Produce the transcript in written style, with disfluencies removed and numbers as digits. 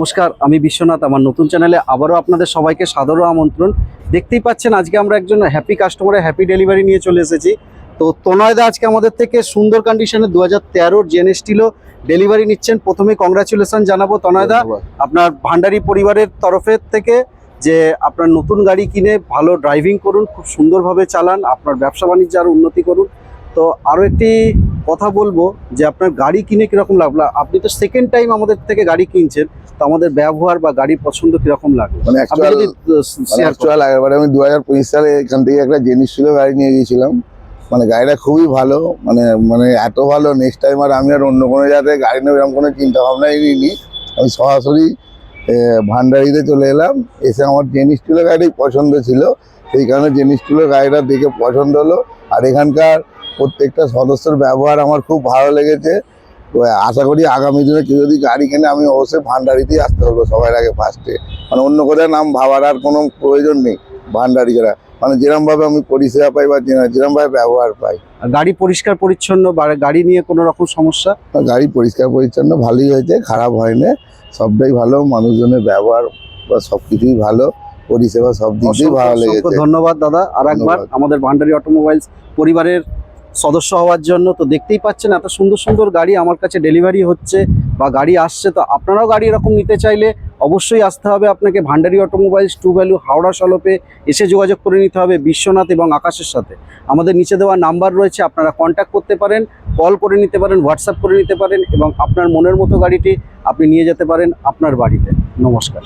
নমস্কার, আমি বিশ্বনাথ। আমার নতুন চ্যানেলে আবারও আপনাদের সবাইকে সাদর আমন্ত্রণ। দেখতেই পাচ্ছেন আজকে আমরা একজন হ্যাপি কাস্টমারের হ্যাপি ডেলিভারি নিয়ে চলে এসেছি। তো তনয়দা আজকে আমাদের থেকে সুন্দর কন্ডিশনে 2013 জেন স্টিলও ডেলিভারি নিচ্ছেন। প্রথমে কংগ্রাচুলেশন জানাবো তনয়দা, আপনার ভান্ডারী পরিবারের তরফের থেকে, যে আপনার নতুন গাড়ি কিনে ভালো ড্রাইভিং করুন, খুব সুন্দরভাবে চালান, আপনার ব্যবসা বাণিজ্য আরও উন্নতি করুন। তো আরও একটি কথা বলবো যে আপনার গাড়ি কিনে কীরকম লাগলো, আপনি তো সেকেন্ড টাইম আমাদের থেকে গাড়ি কিনছেন, তো আমাদের ব্যবহার বা গাড়ির পছন্দ কীরকম লাগলো? মানে আমি 2025 সালে এখান থেকে একটা জেনিস ছিল গাড়ি নিয়ে গিয়েছিলাম। মানে গাড়িটা খুবই ভালো, মানে মানে এত ভালো, নেক্সট টাইম আর আমি আর অন্য কোনো জায়গায় গাড়ি নেব এরকম কোনো চিন্তা ভাবনাই নিইনি। আমি সরাসরি ভান্ডারিতে চলে এলাম, এসে আমার জেনিস টুলের গাড়ি পছন্দ ছিল, সেই কারণে জেনিস টুলের গাড়িটা দেখে পছন্দ হলো। আর এখানকার প্রত্যেকটা সদস্যের ব্যবহার আমার খুব ভালো লেগেছে। তো আশা করি আগামী দিনে কেউ যদি গাড়ি কেনে আমি অবশ্যই ভান্ডারিতেই আসতে হবো সবার আগে ফার্স্টে। মানে অন্য কোথাও নাম ভাবার আর কোনো প্রয়োজন নেই। ভান্ডারি যারা মানে যেরকমভাবে আমি পরিষেবা পাই বা যেরকমভাবে ব্যবহার পাই। গাড়ি পরিষ্কার পরিচ্ছন্ন বা গাড়ি নিয়ে কোনো রকম সমস্যা? গাড়ি পরিষ্কার পরিচ্ছন্ন ভালোই হয়েছে, খারাপ হয়নি, সবটাই ভালো, মানুষজনের ব্যবহার বা সব কিছুই ভালো, পরিষেবা সব দিক দিয়ে ভালো লেগেছে। ধন্যবাদ দাদা আর একবার আমাদের ভান্ডারী অটোমোবাইলস পরিবারের সদস্য হওয়ার জন্য। তো দেখতেই পাচ্ছেন এত সুন্দর সুন্দর গাড়ি আমার কাছে ডেলিভারি হচ্ছে বা গাড়ি আসছে। তো আপনারাও গাড়ি এরকম নিতে চাইলে অবশ্যই আসতে হবে আপনাকে Bhandari automobiles, to value, Howrah সলপে এসে যোগাযোগ করে নিতে হবে বিশ্বনাথ এবং আকাশের সাথে। আমাদের নিচে দেওয়া নাম্বার রয়েছে, আপনারা কন্ট্যাক্ট করতে পারেন, কল করে নিতে পারেন, হোয়াটসঅ্যাপ করে নিতে পারেন এবং আপনার মনের মতো গাড়িটি আপনি নিয়ে যেতে পারেন আপনার বাড়িতে। নমস্কার।